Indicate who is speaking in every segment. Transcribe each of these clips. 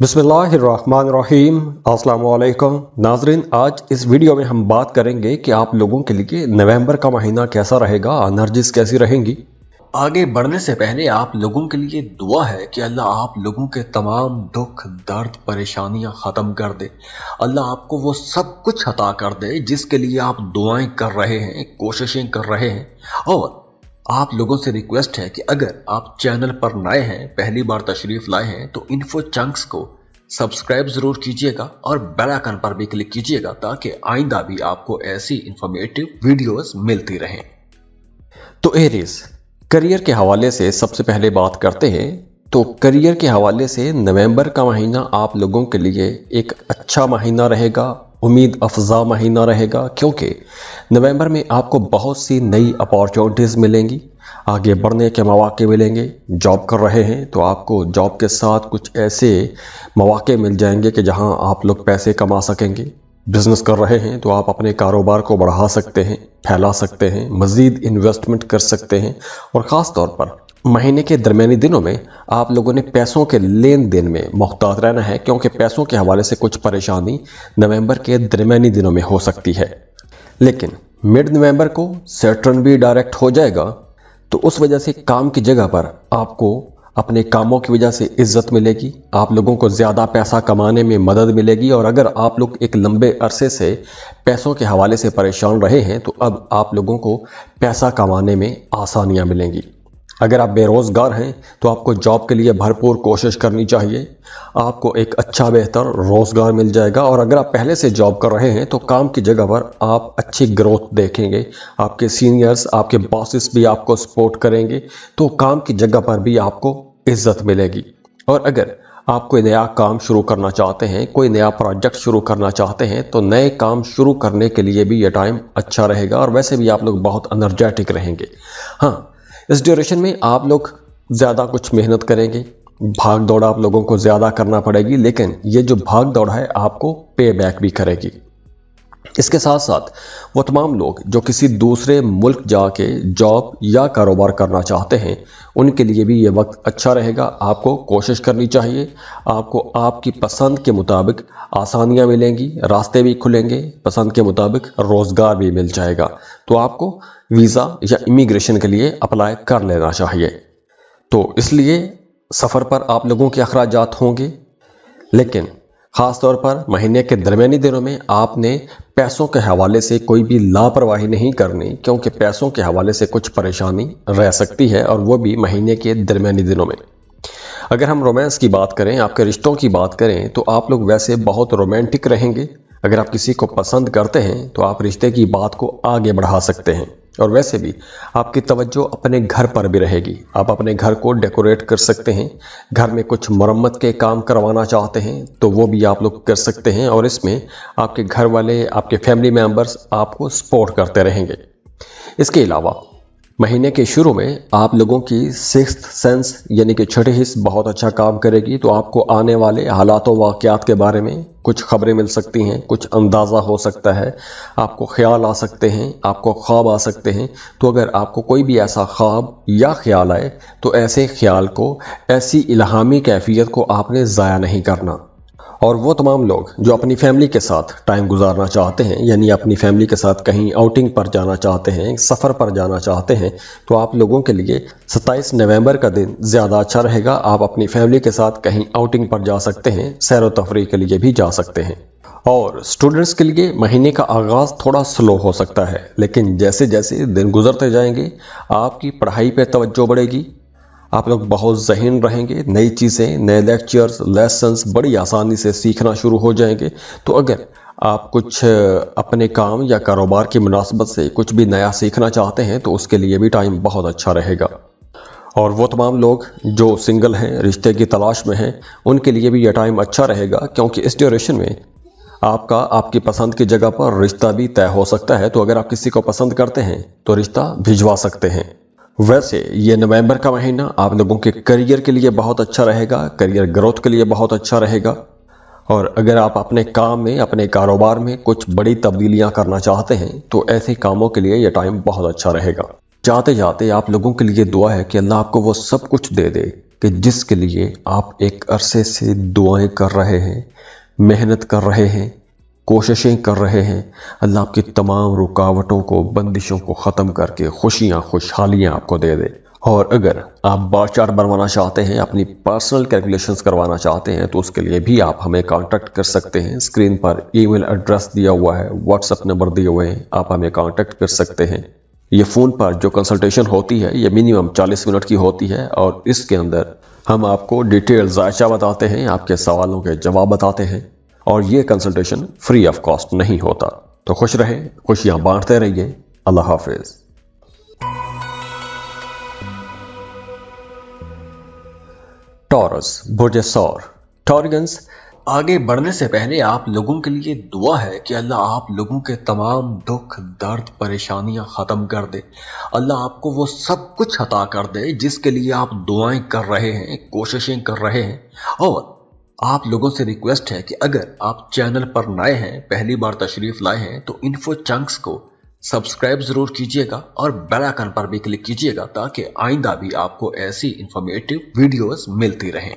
Speaker 1: बिस्मिल्लाहिर्रहमानिर्रहीम। अस्सलाम वालेकुम नाजरीन, आज इस वीडियो में हम बात करेंगे कि आप लोगों के लिए नवंबर का महीना कैसा रहेगा, एनर्जीज कैसी रहेंगी। आगे बढ़ने से पहले आप लोगों के लिए दुआ है कि अल्लाह आप लोगों के तमाम दुख दर्द परेशानियां ख़त्म कर दे। अल्लाह आपको वो सब कुछ अता कर दे जिसके लिए आप दुआएं कर रहे हैं, कोशिशें कर रहे हैं। और आप लोगों से रिक्वेस्ट है कि अगर आप चैनल पर नए हैं, पहली बार तशरीफ लाए हैं, तो इन्फो चंक्स को सब्सक्राइब जरूर कीजिएगा और बेल आइकन पर भी क्लिक कीजिएगा ताकि आइंदा भी आपको ऐसी इंफॉर्मेटिव वीडियोस मिलती रहें। तो एरीज, करियर के हवाले से सबसे पहले बात करते हैं। तो करियर के हवाले से नवंबर का महीना आप लोगों के लिए एक अच्छा महीना रहेगा, उम्मीद अफजा महीना रहेगा, क्योंकि नवंबर में आपको बहुत सी नई अपॉर्चुनिटीज़ मिलेंगी, आगे बढ़ने के मौके मिलेंगे। जॉब कर रहे हैं तो आपको जॉब के साथ कुछ ऐसे मौके मिल जाएंगे कि जहां आप लोग पैसे कमा सकेंगे। बिजनेस कर रहे हैं तो आप अपने कारोबार को बढ़ा सकते हैं, फैला सकते हैं, मज़ीद इन्वेस्टमेंट कर सकते हैं। और ख़ास तौर पर महीने के दरमियानी दिनों में आप लोगों ने पैसों के लेन देन में मुहतात रहना है, क्योंकि पैसों के हवाले से कुछ परेशानी नवंबर के दरमियानी दिनों में हो सकती है। लेकिन मिड नवंबर को सैटर्न भी डायरेक्ट हो जाएगा, तो उस वजह से काम की जगह पर आपको अपने कामों की वजह से इज्जत मिलेगी, आप लोगों को ज़्यादा पैसा कमाने में मदद मिलेगी। और अगर आप लोग एक लंबे अरसे से पैसों के हवाले से परेशान रहे हैं तो अब आप लोगों को पैसा कमाने में आसानियां मिलेंगी। अगर आप बेरोज़गार हैं तो आपको जॉब के लिए भरपूर कोशिश करनी चाहिए, आपको एक अच्छा बेहतर रोज़गार मिल जाएगा। और अगर आप पहले से जॉब कर रहे हैं तो काम की जगह पर आप अच्छी ग्रोथ देखेंगे, आपके सीनियर्स, आपके बॉसेस भी आपको सपोर्ट करेंगे, तो काम की जगह पर भी आपको इज्जत मिलेगी। और अगर आप कोई नया काम शुरू करना चाहते हैं, कोई नया प्रोजेक्ट शुरू करना चाहते हैं, तो नए काम शुरू करने के लिए भी ये टाइम अच्छा रहेगा। और वैसे भी आप लोग बहुत एनर्जेटिक रहेंगे। हाँ, इस ड्यूरेशन में आप लोग ज़्यादा कुछ मेहनत करेंगे, भाग दौड़ आप लोगों को ज़्यादा करना पड़ेगी, लेकिन ये जो भाग दौड़ है आपको पे बैक भी करेगी। इसके साथ साथ वो तमाम लोग जो किसी दूसरे मुल्क जाके जॉब या कारोबार करना चाहते हैं, उनके लिए भी ये वक्त अच्छा रहेगा। आपको कोशिश करनी चाहिए, आपको आपकी पसंद के मुताबिक आसानियां मिलेंगी, रास्ते भी खुलेंगे, पसंद के मुताबिक रोज़गार भी मिल जाएगा। तो आपको वीज़ा या इमिग्रेशन के लिए अप्लाई कर लेना चाहिए। तो इसलिए सफ़र पर आप लोगों के अखराजात होंगे, लेकिन ख़ास तौर पर महीने के दरमियानी दिनों में आपने पैसों के हवाले से कोई भी लापरवाही नहीं करनी, क्योंकि पैसों के हवाले से कुछ परेशानी रह सकती है, और वो भी महीने के दरमियानी दिनों में। अगर हम रोमांस की बात करें, आपके रिश्तों की बात करें, तो आप लोग वैसे बहुत रोमांटिक रहेंगे। अगर आप किसी को पसंद करते हैं तो आप रिश्ते की बात को आगे बढ़ा सकते हैं। और वैसे भी आपकी तवज्जो अपने घर पर भी रहेगी, आप अपने घर को डेकोरेट कर सकते हैं। घर में कुछ मरम्मत के काम करवाना चाहते हैं तो वो भी आप लोग कर सकते हैं, और इसमें आपके घर वाले, आपके फैमिली मेम्बर्स आपको सपोर्ट करते रहेंगे। इसके अलावा महीने के शुरू में आप लोगों की सिक्स्थ सेंस यानी कि छठी हिस्स बहुत अच्छा काम करेगी। तो आपको आने वाले हालातों वाक़यात के बारे में कुछ खबरें मिल सकती हैं, कुछ अंदाज़ा हो सकता है, आपको ख्याल आ सकते हैं, आपको ख्वाब आ सकते हैं। तो अगर आपको कोई भी ऐसा ख्वाब या ख्याल आए तो ऐसे ख्याल को, ऐसी इल्हामी कैफियत को आपने ज़ाया नहीं करना। और वो तमाम लोग जो अपनी फैमिली के साथ टाइम गुजारना चाहते हैं, यानी अपनी फैमिली के साथ कहीं आउटिंग पर जाना चाहते हैं, सफ़र पर जाना चाहते हैं, तो आप लोगों के लिए 27 नवंबर का दिन ज़्यादा अच्छा रहेगा। आप अपनी फैमिली के साथ कहीं आउटिंग पर जा सकते हैं, सैर व तफरीह के लिए भी जा सकते हैं। और स्टूडेंट्स के लिए महीने का आगाज़ थोड़ा स्लो हो सकता है, लेकिन जैसे जैसे दिन गुजरते जाएंगे आपकी पढ़ाई पर तवज्जो बढ़ेगी, आप लोग बहुत ज़हीन रहेंगे, नई चीज़ें, नए लेक्चर्स, लेसन्स बड़ी आसानी से सीखना शुरू हो जाएंगे। तो अगर आप कुछ अपने काम या कारोबार की मुनासबत से कुछ भी नया सीखना चाहते हैं तो उसके लिए भी टाइम बहुत अच्छा रहेगा। और वो तमाम लोग जो सिंगल हैं, रिश्ते की तलाश में हैं, उनके लिए भी यह टाइम अच्छा रहेगा, क्योंकि इस ड्यूरेशन में आपकी पसंद की जगह पर रिश्ता भी तय हो सकता है। तो अगर आप किसी को पसंद करते हैं तो रिश्ता भिजवा सकते हैं। वैसे ये नवंबर का महीना आप लोगों के करियर के लिए बहुत अच्छा रहेगा, करियर ग्रोथ के लिए बहुत अच्छा रहेगा। और अगर आप अपने काम में, अपने कारोबार में कुछ बड़ी तब्दीलियां करना चाहते हैं तो ऐसे कामों के लिए ये टाइम बहुत अच्छा रहेगा। जाते जाते आप लोगों के लिए दुआ है कि अल्लाह आपको वो सब कुछ दे दे कि जिसके लिए आप एक अरसे से दुआएं कर रहे हैं, मेहनत कर रहे हैं, कोशिशें कर रहे हैं। अल्लाह आपकी तमाम रुकावटों को, बंदिशों को ख़त्म करके खुशियाँ, खुशहालियाँ आपको दे दे। और अगर आप बार चार्ट बनवाना चाहते हैं, अपनी पर्सनल कैलकुलेशंस करवाना चाहते हैं, तो उसके लिए भी आप हमें कांटेक्ट कर सकते हैं। स्क्रीन पर ईमेल एड्रेस दिया हुआ है, व्हाट्सएप नंबर दिए हुए हैं, आप हमें कांटेक्ट कर सकते हैं। ये फ़ोन पर जो कंसल्टेशन होती है ये मिनिमम 40 मिनट की होती है और इसके अंदर हम आपको डिटेल जायचा बताते हैं, आपके सवालों के जवाब बताते हैं और ये कंसल्टेशन फ्री ऑफ कॉस्ट नहीं होता। तो खुश रहें, खुशियाँ बांटते रहिए। अल्लाह हाफिज़। टॉरस, बुर्ज सौर। टॉरियंस, आगे बढ़ने से पहले आप लोगों के लिए दुआ है कि अल्लाह आप लोगों के तमाम दुख, दर्द, परेशानियां खत्म कर दे। अल्लाह आपको वो सब कुछ अता कर दे जिसके लिए आप दुआएं कर रहे हैं, कोशिशें कर रहे हैं। और आप लोगों से रिक्वेस्ट है कि अगर आप चैनल पर नए हैं, पहली बार तशरीफ लाए हैं, तो इन्फो चंक्स को सब्सक्राइब जरूर कीजिएगा और बेल आइकन पर भी क्लिक कीजिएगा ताकि आइंदा भी आपको ऐसी इंफॉर्मेटिव वीडियोस मिलती रहें।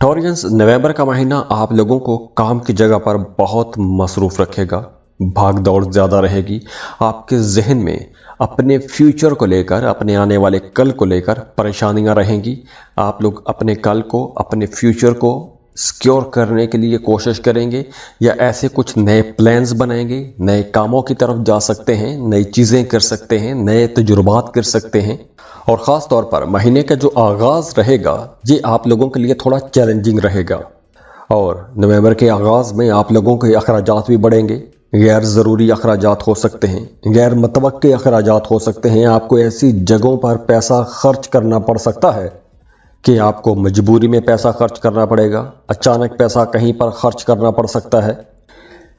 Speaker 1: टॉरियंस, नवंबर का महीना आप लोगों को काम की जगह पर बहुत मसरूफ रखेगा। भाग दौड़ ज़्यादा रहेगी। आपके जहन में अपने फ्यूचर को लेकर, अपने आने वाले कल को लेकर परेशानियां रहेंगी। आप लोग अपने कल को, अपने फ्यूचर को सिक्योर करने के लिए कोशिश करेंगे या ऐसे कुछ नए प्लान्स बनाएंगे, नए कामों की तरफ जा सकते हैं, नई चीज़ें कर सकते हैं, नए तजुर्बात कर सकते हैं। और ख़ास तौर पर महीने का जो आगाज़ रहेगा ये आप लोगों के लिए थोड़ा चैलेंजिंग रहेगा। और नवंबर के आगाज़ में आप लोगों के अखराजात भी बढ़ेंगे। गैर ज़रूरी अखराजात हो सकते हैं, गैर मुतवक्के अखराजात हो सकते हैं। आपको ऐसी जगहों पर पैसा खर्च करना पड़ सकता है कि आपको मजबूरी में पैसा खर्च करना पड़ेगा। अचानक पैसा कहीं पर खर्च करना पड़ सकता है।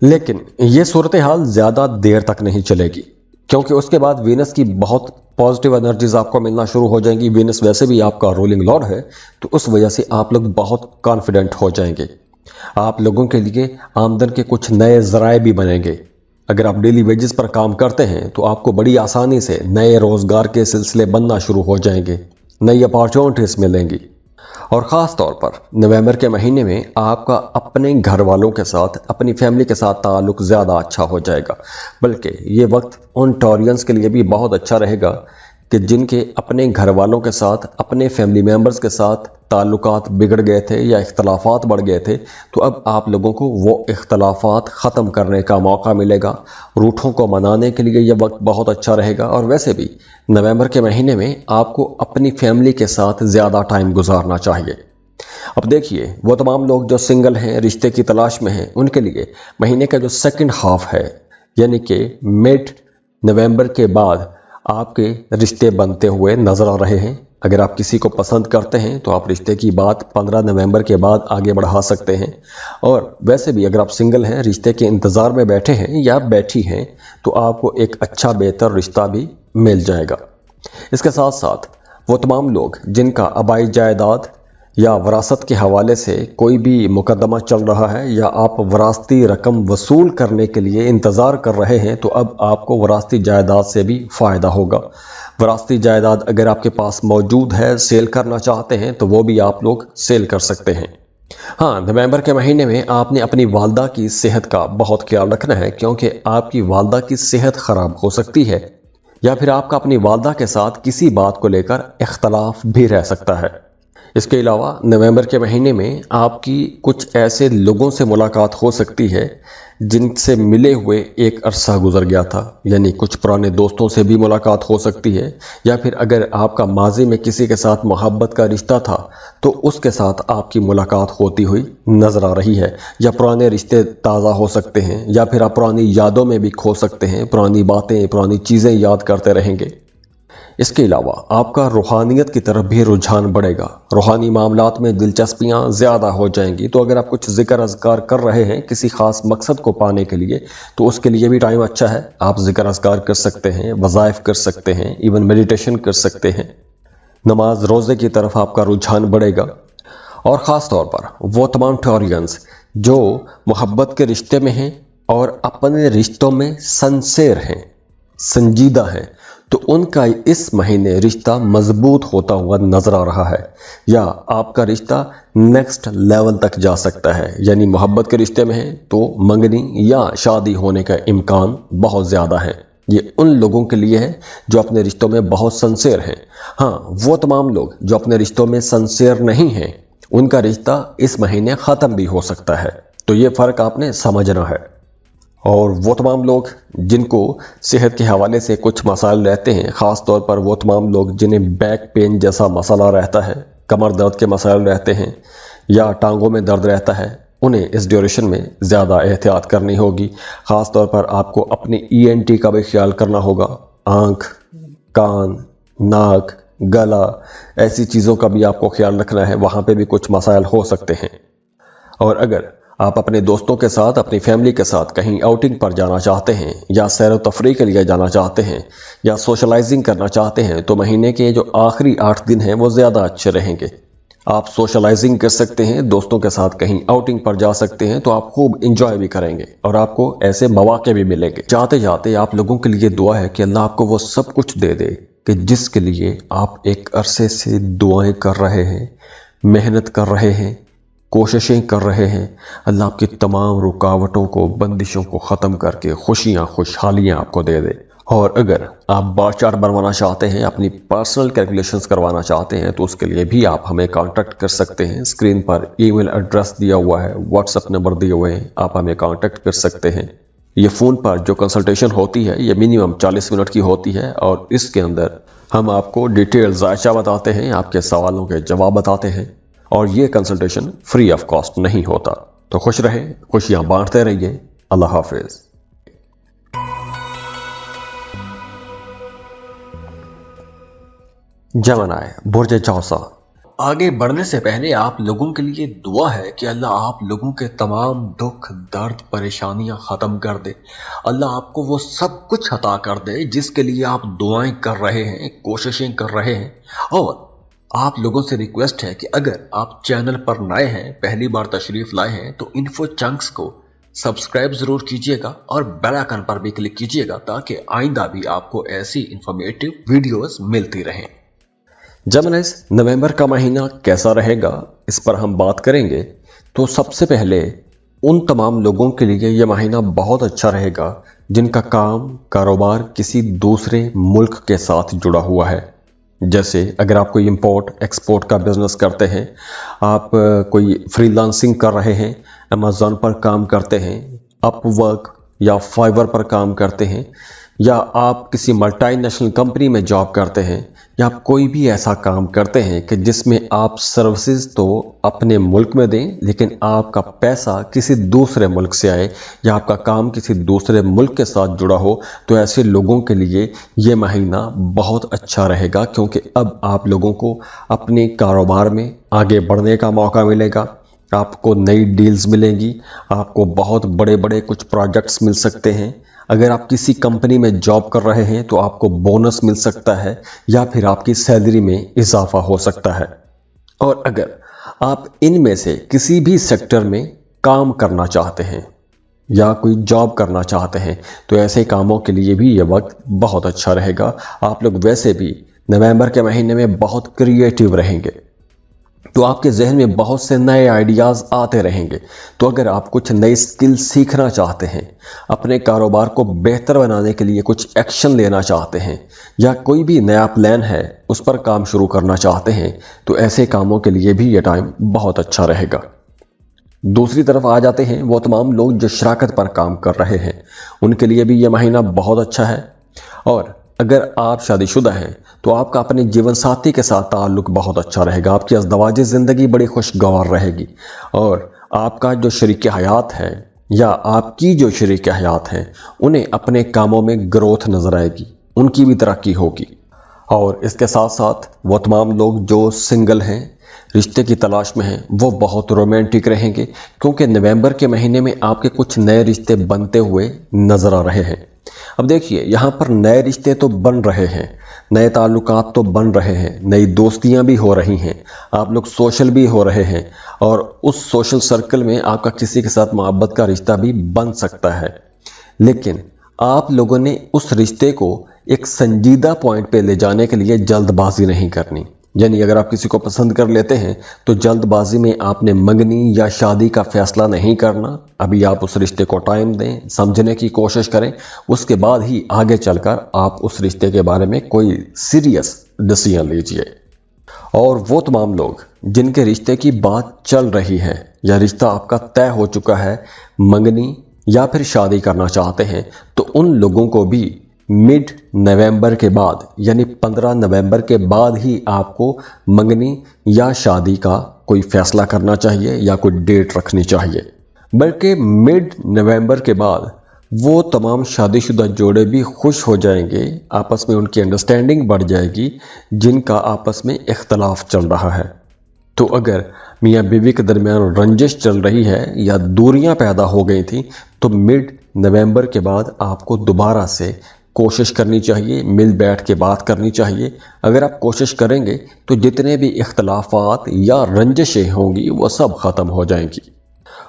Speaker 1: लेकिन ये सूरत हाल ज़्यादा देर तक नहीं चलेगी क्योंकि उसके बाद वीनस की बहुत पॉजिटिव एनर्जीज आपको मिलना शुरू हो जाएंगी। वीनस वैसे भी आपका रूलिंग लॉर्ड है, तो उस वजह से आप लोग बहुत कॉन्फिडेंट हो जाएंगे। आप लोगों के लिए आमदन के कुछ नए ज़राए भी बनेंगे। अगर आप डेली वेजेस पर काम करते हैं तो आपको बड़ी आसानी से नए रोज़गार के सिलसिले बनना शुरू हो जाएंगे, नई अपॉर्चुनिटीज़ मिलेंगी। और ख़ास तौर पर नवंबर के महीने में आपका अपने घर वालों के साथ, अपनी फैमिली के साथ ताल्लुक़ ज़्यादा अच्छा हो जाएगा। बल्कि ये वक्त उन टॉरियंस के लिए भी बहुत अच्छा रहेगा कि जिनके अपने घर वालों के साथ, अपने फैमिली मेम्बर्स के साथ ताल्लुकात बिगड़ गए थे या इख्तलाफात बढ़ गए थे, तो अब आप लोगों को वो इख्तलाफात ख़त्म करने का मौका मिलेगा। रूठों को मनाने के लिए यह वक्त बहुत अच्छा रहेगा। और वैसे भी नवंबर के महीने में आपको अपनी फैमिली के साथ ज़्यादा टाइम गुजारना चाहिए। अब देखिए, वो तमाम लोग जो सिंगल हैं, रिश्ते की तलाश में हैं, उनके लिए महीने का जो सेकंड हाफ है, यानी कि मिड नवंबर के बाद आपके रिश्ते बनते हुए नजर आ रहे हैं। अगर आप किसी को पसंद करते हैं तो आप रिश्ते की बात 15 नवंबर के बाद आगे बढ़ा सकते हैं। और वैसे भी अगर आप सिंगल हैं, रिश्ते के इंतज़ार में बैठे हैं या बैठी हैं, तो आपको एक अच्छा बेहतर रिश्ता भी मिल जाएगा। इसके साथ साथ वो तमाम लोग जिनका आबाई जायदाद या वरासत के हवाले से कोई भी मुकदमा चल रहा है या आप वरासती रकम वसूल करने के लिए इंतज़ार कर रहे हैं, तो अब आपको वरासती जायदाद से भी फ़ायदा होगा। वरासती जायदाद अगर आपके पास मौजूद है, सेल करना चाहते हैं, तो वो भी आप लोग सेल कर सकते हैं। हाँ, नवंबर के महीने में आपने अपनी वालदा की सेहत का बहुत ख्याल रखना है क्योंकि आपकी वालदा की सेहत ख़राब हो सकती है या फिर आपका अपनी वालदा के साथ किसी बात को लेकर इख्तलाफ भी रह सकता है। इसके अलावा नवंबर के महीने में आपकी कुछ ऐसे लोगों से मुलाकात हो सकती है जिनसे मिले हुए एक अरसा गुजर गया था, यानी कुछ पुराने दोस्तों से भी मुलाकात हो सकती है। या फिर अगर आपका माजी में किसी के साथ मोहब्बत का रिश्ता था तो उसके साथ आपकी मुलाकात होती हुई नज़र आ रही है। या पुराने रिश्ते ताज़ा हो सकते हैं या फिर आप पुरानी यादों में भी खो सकते हैं, पुरानी बातें, पुरानी चीज़ें याद करते रहेंगे। इसके अलावा आपका रूहानियत की तरफ भी रुझान बढ़ेगा, रूहानी मामलात में दिलचस्पियां ज़्यादा हो जाएंगी। तो अगर आप कुछ ज़िक्र अज़कार कर रहे हैं किसी ख़ास मकसद को पाने के लिए, तो उसके लिए भी टाइम अच्छा है। आप ज़िक्र अज़कार कर सकते हैं, वज़ाइफ कर सकते हैं, इवन मेडिटेशन कर सकते हैं। नमाज रोज़े की तरफ आपका रुझान बढ़ेगा। और ख़ास तौर पर वो तमाम टॉरियंस जो मोहब्बत के रिश्ते में हैं और अपने रिश्तों में सिंसियर हैं, संजीदा हैं, तो उनका इस महीने रिश्ता मजबूत होता हुआ नजर आ रहा है, या आपका रिश्ता नेक्स्ट लेवल तक जा सकता है। यानी मोहब्बत के रिश्ते में है तो मंगनी या शादी होने का इम्कान बहुत ज़्यादा है। ये उन लोगों के लिए है जो अपने रिश्तों में बहुत सिंसियर हैं। हाँ, वो तमाम लोग जो अपने रिश्तों में सिंसियर नहीं हैं, उनका रिश्ता इस महीने ख़त्म भी हो सकता है। तो ये फ़र्क आपने समझना है। और वो तमाम लोग जिनको सेहत के हवाले से कुछ मसाइल रहते हैं, ख़ास तौर पर वो तमाम लोग जिन्हें बैक पेन जैसा मसला रहता है, कमर दर्द के मसाइल रहते हैं या टांगों में दर्द रहता है, उन्हें इस ड्यूरेशन में ज़्यादा एहतियात करनी होगी। ख़ास तौर पर आपको अपनी ENT का भी ख्याल करना होगा। आँख, कान, नाक, गला, ऐसी चीज़ों का भी आपको ख्याल रखना है, वहाँ पे भी कुछ मसाइल हो सकते हैं। और अगर आप अपने दोस्तों के साथ, अपनी फैमिली के साथ कहीं आउटिंग पर जाना चाहते हैं या सैर व तफरीह के लिए जाना चाहते हैं या सोशलाइजिंग करना चाहते हैं, तो महीने के जो आखिरी 8 दिन हैं वो ज़्यादा अच्छे रहेंगे। आप सोशलाइजिंग कर सकते हैं, दोस्तों के साथ कहीं आउटिंग पर जा सकते हैं, तो आप खूब इंजॉय भी करेंगे और आपको ऐसे मौके भी मिलेंगे। जाते जाते आप लोगों के लिए दुआ है कि अल्लाह आपको वो सब कुछ दे दे कि जिसके लिए आप एक अरसे से दुआएं कर रहे हैं, मेहनत कर रहे हैं, कोशिशें कर रहे हैं। अल्लाह आपकी तमाम रुकावटों को, बंदिशों को ख़त्म करके खुशियाँ, खुशहालियाँ आपको दे दे। और अगर आप बार चार्ट बनवाना चाहते हैं, अपनी पर्सनल कैलकुलेशंस करवाना चाहते हैं, तो उसके लिए भी आप हमें कांटेक्ट कर सकते हैं। स्क्रीन पर ईमेल एड्रेस दिया हुआ है, व्हाट्सएप नंबर दिए हुए हैं, आप हमें कांटेक्ट कर सकते हैं। ये फ़ोन पर जो कंसल्टेशन होती है ये मिनिमम 40 मिनट की होती है और इसके अंदर हम आपको डिटेल जायचा बताते हैं, आपके सवालों के जवाब बताते हैं और ये कंसल्टेशन फ्री ऑफ कॉस्ट नहीं होता। तो खुश रहें, खुशियाँ बांटते रहिए। अल्लाह हाफिज़। जमनाए बुर्ज चौसा। आगे बढ़ने से पहले आप लोगों के लिए दुआ है कि अल्लाह आप लोगों के तमाम दुख, दर्द, परेशानियां ख़त्म कर दे। अल्लाह आपको वो सब कुछ अता कर दे जिसके लिए आप दुआएं कर रहे हैं, कोशिशें कर रहे हैं। और आप लोगों से रिक्वेस्ट है कि अगर आप चैनल पर नए हैं, पहली बार तशरीफ़ लाए हैं, तो इन्फो चंक्स को सब्सक्राइब ज़रूर कीजिएगा और बेल आइकन पर भी क्लिक कीजिएगा ताकि आइंदा भी आपको ऐसी इंफॉर्मेटिव वीडियोस मिलती रहें। जमनाइस, नवंबर का महीना कैसा रहेगा इस पर हम बात करेंगे। तो सबसे पहले उन तमाम लोगों के लिए यह महीना बहुत अच्छा रहेगा जिनका काम, कारोबार किसी दूसरे मुल्क के साथ जुड़ा हुआ है। जैसे अगर आप कोई इंपोर्ट एक्सपोर्ट का बिजनेस करते हैं, आप कोई फ्रीलांसिंग कर रहे हैं, अमेज़न पर काम करते हैं, अपवर्क या फाइवर पर काम करते हैं, या आप किसी मल्टीनेशनल कंपनी में जॉब करते हैं, या आप कोई भी ऐसा काम करते हैं कि जिसमें आप सर्विसेज तो अपने मुल्क में दें लेकिन आपका पैसा किसी दूसरे मुल्क से आए, या आपका काम किसी दूसरे मुल्क के साथ जुड़ा हो, तो ऐसे लोगों के लिए ये महीना बहुत अच्छा रहेगा क्योंकि अब आप लोगों को अपने कारोबार में आगे बढ़ने का मौका मिलेगा। आपको नई डील्स मिलेंगी, आपको बहुत बड़े बड़े कुछ प्रोजेक्ट्स मिल सकते हैं। अगर आप किसी कंपनी में जॉब कर रहे हैं तो आपको बोनस मिल सकता है या फिर आपकी सैलरी में इजाफा हो सकता है। और अगर आप इनमें से किसी भी सेक्टर में काम करना चाहते हैं या कोई जॉब करना चाहते हैं तो ऐसे कामों के लिए भी ये वक्त बहुत अच्छा रहेगा। आप लोग वैसे भी नवंबर के महीने में बहुत क्रिएटिव रहेंगे, तो आपके जहन में बहुत से नए आइडियाज़ आते रहेंगे। तो अगर आप कुछ नई स्किल सीखना चाहते हैं, अपने कारोबार को बेहतर बनाने के लिए कुछ एक्शन लेना चाहते हैं, या कोई भी नया प्लान है उस पर काम शुरू करना चाहते हैं, तो ऐसे कामों के लिए भी ये टाइम बहुत अच्छा रहेगा। दूसरी तरफ आ जाते हैं वो तमाम लोग जो शराकत पर काम कर रहे हैं, उनके लिए भी ये महीना बहुत अच्छा है। और अगर आप शादीशुदा हैं तो आपका अपने जीवन साथी के साथ ताल्लुक बहुत अच्छा रहेगा, आपकी अज़दवाजी ज़िंदगी बड़ी खुशगवार रहेगी। और आपका जो शरीक हयात है या आपकी जो शरीक हयात हैं, उन्हें अपने कामों में ग्रोथ नज़र आएगी, उनकी भी तरक्की होगी। और इसके साथ साथ वो तमाम लोग जो सिंगल हैं, रिश्ते की तलाश में हैं, वो बहुत रोमांटिक रहेंगे क्योंकि नवंबर के महीने में आपके कुछ नए रिश्ते बनते हुए नज़र आ रहे हैं। अब देखिए, यहाँ पर नए रिश्ते तो बन रहे हैं, नए ताल्लुकात तो बन रहे हैं, नई दोस्तियाँ भी हो रही हैं, आप लोग सोशल भी हो रहे हैं और उस सोशल सर्कल में आपका किसी के साथ मोहब्बत का रिश्ता भी बन सकता है। लेकिन आप लोगों ने उस रिश्ते को एक संजीदा पॉइंट पे ले जाने के लिए जल्दबाजी नहीं करनी। यानी अगर आप किसी को पसंद कर लेते हैं तो जल्दबाजी में आपने मंगनी या शादी का फैसला नहीं करना। अभी आप उस रिश्ते को टाइम दें, समझने की कोशिश करें, उसके बाद ही आगे चलकर आप उस रिश्ते के बारे में कोई सीरियस डिसीजन लीजिए। और वो तमाम लोग जिनके रिश्ते की बात चल रही है या रिश्ता आपका तय हो चुका है, मंगनी या फिर शादी करना चाहते हैं, तो उन लोगों को भी मिड नवंबर के बाद यानी 15 नवंबर के बाद ही आपको मंगनी या शादी का कोई फैसला करना चाहिए या कोई डेट रखनी चाहिए। बल्कि मिड नवंबर के बाद वो तमाम शादीशुदा जोड़े भी खुश हो जाएंगे, आपस में उनकी अंडरस्टैंडिंग बढ़ जाएगी जिनका आपस में इख्तलाफ चल रहा है। तो अगर मियाँ बीवी के दरमियान रंजिश चल रही है या दूरियां पैदा हो गई थी, तो मिड नवंबर के बाद आपको दोबारा से कोशिश करनी चाहिए, मिल बैठ के बात करनी चाहिए। अगर आप कोशिश करेंगे तो जितने भी इख्तलाफात या रंजिशें होंगी वो सब ख़त्म हो जाएंगी।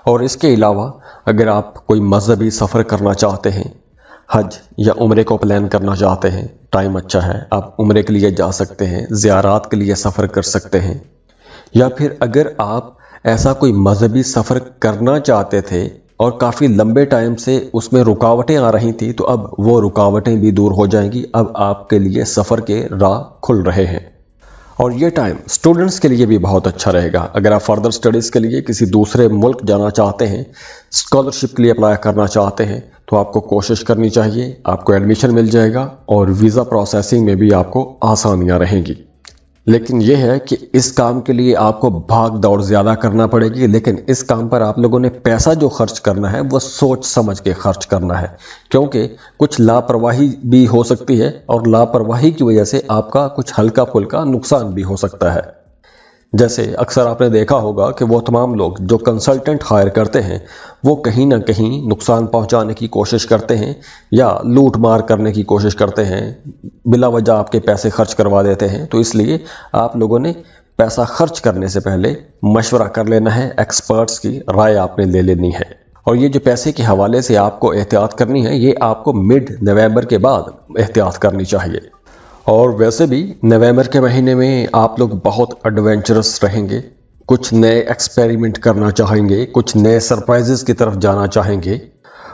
Speaker 1: और इसके अलावा अगर आप कोई मजहबी सफ़र करना चाहते हैं, हज या उम्रे को प्लान करना चाहते हैं, टाइम अच्छा है, आप उम्रे के लिए जा सकते हैं, ज़ियारात के लिए सफ़र कर सकते हैं। या फिर अगर आप ऐसा कोई मजहबी सफ़र करना चाहते थे और काफ़ी लंबे टाइम से उसमें रुकावटें आ रही थी, तो अब वो रुकावटें भी दूर हो जाएंगी। अब आपके लिए सफ़र के राह खुल रहे हैं। और ये टाइम स्टूडेंट्स के लिए भी बहुत अच्छा रहेगा। अगर आप फर्दर स्टडीज़ के लिए किसी दूसरे मुल्क जाना चाहते हैं, स्कॉलरशिप के लिए अप्लाई करना चाहते हैं, तो आपको कोशिश करनी चाहिए, आपको एडमिशन मिल जाएगा और वीज़ा प्रोसेसिंग में भी आपको आसानियाँ रहेंगी। लेकिन यह है कि इस काम के लिए आपको भाग दौड़ ज़्यादा करना पड़ेगी, लेकिन इस काम पर आप लोगों ने पैसा जो खर्च करना है वो सोच समझ के खर्च करना है, क्योंकि कुछ लापरवाही भी हो सकती है और लापरवाही की वजह से आपका कुछ हल्का फुल्का नुकसान भी हो सकता है। जैसे अक्सर आपने देखा होगा कि वो तमाम लोग जो कंसल्टेंट हायर करते हैं वो कहीं ना कहीं नुकसान पहुंचाने की कोशिश करते हैं या लूट मार करने की कोशिश करते हैं, बिला वजह आपके पैसे खर्च करवा देते हैं। तो इसलिए आप लोगों ने पैसा खर्च करने से पहले मशवरा कर लेना है, एक्सपर्ट्स की राय आपने ले लेनी है। और ये जो पैसे के हवाले से आपको एहतियात करनी है, ये आपको मिड नवंबर के बाद एहतियात करनी चाहिए। और वैसे भी नवंबर के महीने में आप लोग बहुत एडवेंचरस रहेंगे, कुछ नए एक्सपेरिमेंट करना चाहेंगे, कुछ नए सरप्राइजेस की तरफ जाना चाहेंगे।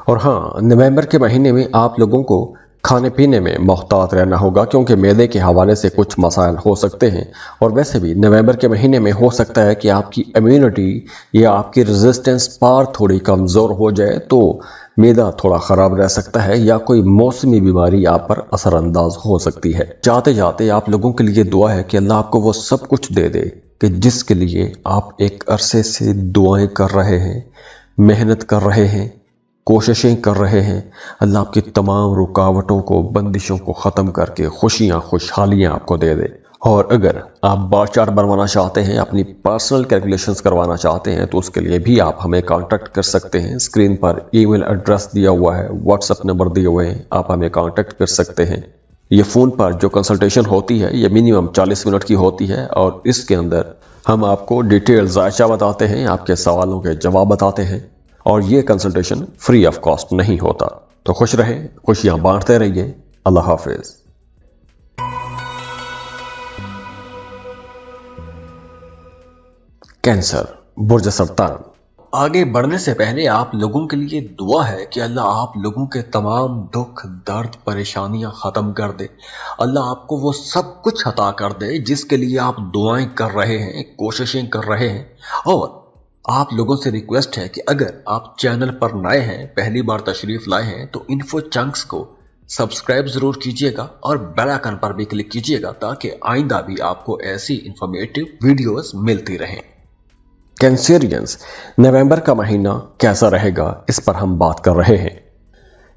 Speaker 1: और हाँ, नवंबर के महीने में आप लोगों को खाने पीने में मोहतात रहना होगा, क्योंकि मैदे के हवाले से कुछ मसाइल हो सकते हैं। और वैसे भी नवंबर के महीने में हो सकता है कि आपकी इम्यूनिटी या आपकी रेजिस्टेंस पावर थोड़ी कमज़ोर हो जाए, तो मैदा थोड़ा ख़राब रह सकता है या कोई मौसमी बीमारी आप पर असरअंदाज हो सकती है। जाते जाते आप लोगों के लिए दुआ है कि अल्लाह आपको वो सब कुछ दे दे कि जिसके लिए आप एक अरसे से दुआएं कर रहे हैं, मेहनत कर रहे हैं, कोशिशें कर रहे हैं। अल्लाह आपकी तमाम रुकावटों को, बंदिशों को ख़त्म करके खुशियाँ, खुशहालियाँ आपको दे दे। और अगर आप बार चार्ट बनवाना चाहते हैं, अपनी पर्सनल कैलकुलेशंस करवाना चाहते हैं, तो उसके लिए भी आप हमें कांटेक्ट कर सकते हैं। स्क्रीन पर ईमेल एड्रेस दिया हुआ है, व्हाट्सएप नंबर दिए हुए हैं, आप हमें कांटेक्ट कर सकते हैं। ये फ़ोन पर जो कंसल्टेशन होती है ये मिनिमम 40 मिनट की होती है और इसके अंदर हम आपको डिटेल जायचा बताते हैं, आपके सवालों के जवाब बताते हैं और ये कंसल्टेशन फ्री ऑफ कॉस्ट नहीं होता। तो खुश रहें, खुशियाँ बांटते रहिए। अल्लाह हाफिज़। कैंसर, बुर्ज सरतान। आगे बढ़ने से पहले आप लोगों के लिए दुआ है कि अल्लाह आप लोगों के तमाम दुख, दर्द, परेशानियां ख़त्म कर दे। अल्लाह आपको वो सब कुछ अता कर दे जिसके लिए आप दुआएं कर रहे हैं, कोशिशें कर रहे हैं। और आप लोगों से रिक्वेस्ट है कि अगर आप चैनल पर नए हैं, पहली बार तशरीफ लाए हैं, तो इन्फो चंक्स को सब्सक्राइब ज़रूर कीजिएगा और बेल आइकन पर भी क्लिक कीजिएगा ताकि आइंदा भी आपको ऐसी इंफॉर्मेटिव वीडियोस मिलती रहें। कैंसेरियंस, नवंबर का महीना कैसा रहेगा, इस पर हम बात कर रहे हैं।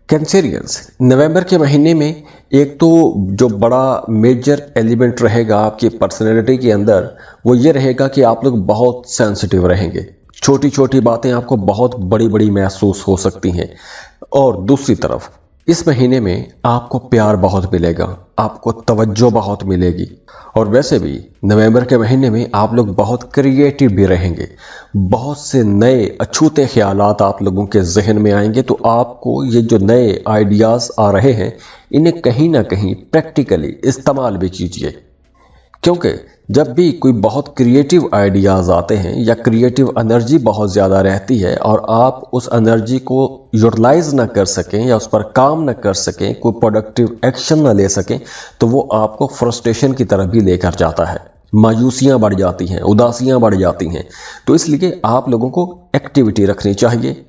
Speaker 1: कैंसेरियंस, नवंबर के महीने में एक तो जो बड़ा मेजर एलिमेंट रहेगा आपकी पर्सनैलिटी के अंदर, वो ये रहेगा कि आप लोग बहुत सेंसिटिव रहेंगे। छोटी छोटी बातें आपको बहुत बड़ी बड़ी महसूस हो सकती हैं। और दूसरी तरफ इस महीने में आपको प्यार बहुत मिलेगा, आपको तवज्जो बहुत मिलेगी। और वैसे भी नवंबर के महीने में आप लोग बहुत क्रिएटिव भी रहेंगे, बहुत से नए अछूते ख्यालात आप लोगों के जहन में आएंगे। तो आपको ये जो नए आइडियाज़ आ रहे हैं इन्हें कहीं ना कहीं प्रैक्टिकली इस्तेमाल भी कीजिए, क्योंकि जब भी कोई बहुत क्रिएटिव आइडियाज़ आते हैं या क्रिएटिव एनर्जी बहुत ज़्यादा रहती है और आप उस एनर्जी को यूटिलाइज ना कर सकें या उस पर काम ना कर सकें, कोई प्रोडक्टिव एक्शन ना ले सकें, तो वो आपको फ्रस्ट्रेशन की तरफ भी लेकर जाता है, मायूसियाँ बढ़ जाती हैं, उदासियाँ बढ़ जाती हैं। तो इसलिए आप लोगों को एक्टिविटी रखनी चाहिए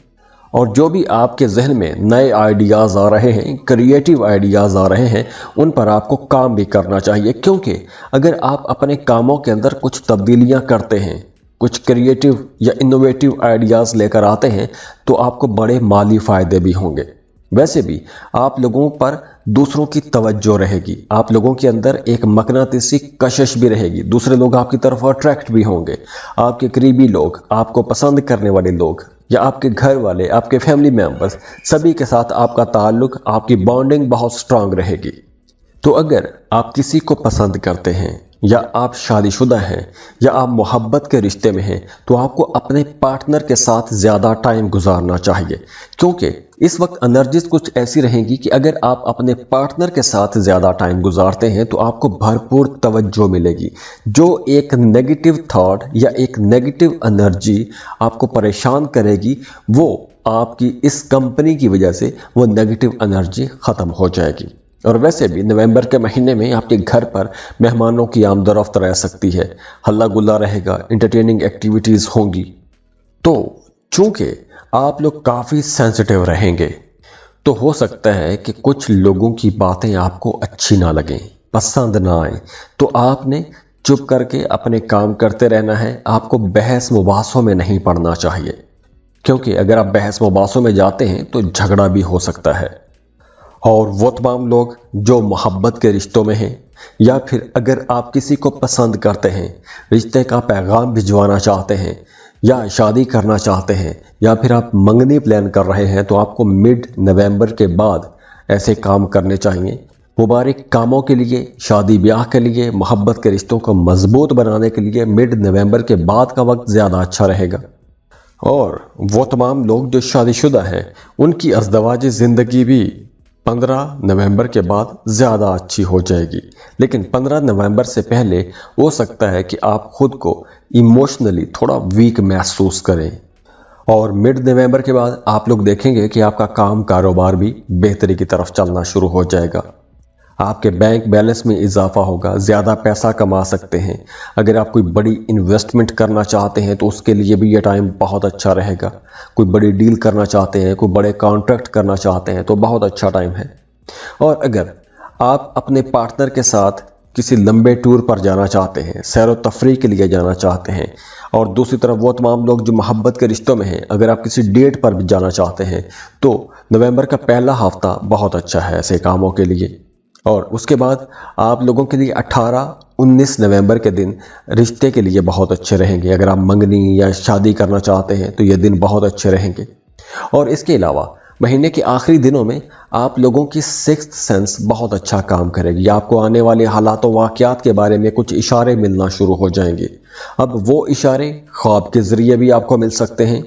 Speaker 1: और जो भी आपके जहन में नए आइडियाज़ आ रहे हैं, क्रिएटिव आइडियाज़ आ रहे हैं, उन पर आपको काम भी करना चाहिए। क्योंकि अगर आप अपने कामों के अंदर कुछ तब्दीलियां करते हैं, कुछ क्रिएटिव या इनोवेटिव आइडियाज़ लेकर आते हैं, तो आपको बड़े माली फ़ायदे भी होंगे। वैसे भी आप लोगों पर दूसरों की तवज्जो रहेगी, आप लोगों के अंदर एक मकनातीसी कशिश भी रहेगी, दूसरे लोग आपकी तरफ अट्रैक्ट भी होंगे। आपके करीबी लोग, आपको पसंद करने वाले लोग या आपके घर वाले, आपके फैमिली मेंबर्स, सभी के साथ आपका ताल्लुक, आपकी बॉन्डिंग बहुत स्ट्रांग रहेगी। तो अगर आप किसी को पसंद करते हैं या आप शादीशुदा हैं या आप मोहब्बत के रिश्ते में हैं, तो आपको अपने पार्टनर के साथ ज़्यादा टाइम गुजारना चाहिए। क्योंकि इस वक्त एनर्जीज कुछ ऐसी रहेंगी कि अगर आप अपने पार्टनर के साथ ज़्यादा टाइम गुजारते हैं तो आपको भरपूर तवज्जो मिलेगी। जो एक नेगेटिव थॉट या एक नेगेटिव एनर्जी आपको परेशान करेगी, वो आपकी इस कंपनी की वजह से वो नेगेटिव एनर्जी ख़त्म हो जाएगी। और वैसे भी नवंबर के महीने में आपके घर पर मेहमानों की आमदरफ्त रह सकती है, हल्ला गुल्ला रहेगा, इंटरटेनिंग एक्टिविटीज़ होंगी। तो चूंकि आप लोग काफ़ी सेंसिटिव रहेंगे, तो हो सकता है कि कुछ लोगों की बातें आपको अच्छी ना लगें, पसंद ना आए, तो आपने चुप करके अपने काम करते रहना है। आपको बहस मुबासों में नहीं पड़ना चाहिए, क्योंकि अगर आप बहस मुबासों में जाते हैं तो झगड़ा भी हो सकता है। और वो तमाम लोग जो मोहब्बत के रिश्तों में हैं, या फिर अगर आप किसी को पसंद करते हैं, रिश्ते का पैगाम भिजवाना चाहते हैं या शादी करना चाहते हैं, या फिर आप मंगनी प्लान कर रहे हैं, तो आपको मिड नवंबर के बाद ऐसे काम करने चाहिए। मुबारक कामों के लिए, शादी ब्याह के लिए, मोहब्बत के रिश्तों को मजबूत बनाने के लिए मिड नवंबर के बाद का वक्त ज़्यादा अच्छा रहेगा। और वो तमाम लोग जो शादीशुदा हैं, उनकी अज़दवाजी ज़िंदगी भी 15 नवंबर के बाद ज़्यादा अच्छी हो जाएगी। लेकिन 15 नवंबर से पहले हो सकता है कि आप खुद को इमोशनली थोड़ा वीक महसूस करें। और मिड नवंबर के बाद आप लोग देखेंगे कि आपका काम कारोबार भी बेहतरी की तरफ चलना शुरू हो जाएगा। आपके बैंक बैलेंस में इजाफा होगा, ज़्यादा पैसा कमा सकते हैं। अगर आप कोई बड़ी इन्वेस्टमेंट करना चाहते हैं तो उसके लिए भी ये टाइम बहुत अच्छा रहेगा। कोई बड़ी डील करना चाहते हैं, कोई बड़े कॉन्ट्रैक्ट करना चाहते हैं, तो बहुत अच्छा टाइम है। और अगर आप अपने पार्टनर के साथ किसी लंबे टूर पर जाना चाहते हैं, सैर व तफरीह के लिए जाना चाहते हैं, और दूसरी तरफ वो तमाम लोग जो मोहब्बत के रिश्तों में हैं, अगर आप किसी डेट पर भी जाना चाहते हैं, तो नवंबर का पहला हफ्ता बहुत अच्छा है ऐसे कामों के लिए। और उसके बाद आप लोगों के लिए 18-19 नवंबर के दिन रिश्ते के लिए बहुत अच्छे रहेंगे। अगर आप मंगनी या शादी करना चाहते हैं तो ये दिन बहुत अच्छे रहेंगे। और इसके अलावा महीने के आखिरी दिनों में आप लोगों की सिक्स्थ सेंस बहुत अच्छा काम करेगी। आपको आने वाले हालात व वाक़यात के बारे में कुछ इशारे मिलना शुरू हो जाएंगे। अब वो इशारे ख्वाब के ज़रिए भी आपको मिल सकते हैं।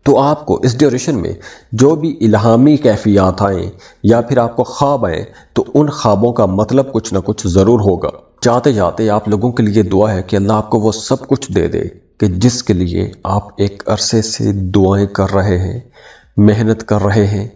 Speaker 1: तो आपको इस ड्यूरेशन में जो भी इल्हामी कैफियत आएँ या फिर आपको ख्वाब आएँ, तो उन ख्वाबों का मतलब कुछ ना कुछ ज़रूर होगा। जाते जाते आप लोगों के लिए दुआ है कि अल्लाह आपको वो सब कुछ दे दे कि जिसके लिए आप एक अरसे से दुआएं कर रहे हैं, मेहनत कर रहे हैं,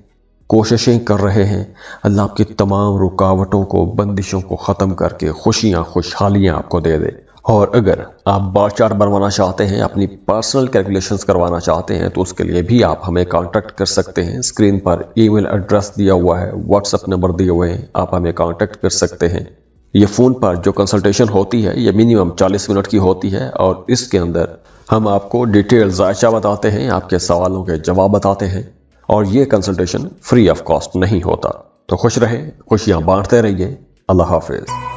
Speaker 1: कोशिशें कर रहे हैं। अल्लाह आपकी तमाम रुकावटों को, बंदिशों को ख़त्म करके खुशियाँ, खुशहालियाँ आपको दे दे। और अगर आप बार चार्ट बनवाना चाहते हैं, अपनी पर्सनल कैलकुलेशंस करवाना चाहते हैं, तो उसके लिए भी आप हमें कांटेक्ट कर सकते हैं। स्क्रीन पर ईमेल एड्रेस दिया हुआ है, व्हाट्सएप नंबर दिए हुए हैं, आप हमें कांटेक्ट कर सकते हैं। ये फ़ोन पर जो कंसल्टेशन होती है ये मिनिमम 40 मिनट की होती है और इसके अंदर हम आपको डिटेल जायचा बताते हैं, आपके सवालों के जवाब बताते हैं और ये कंसल्टेशन फ्री ऑफ कॉस्ट नहीं होता। तो खुश रहें, खुशियाँ बांटते रहिए। अल्लाह हाफिज़।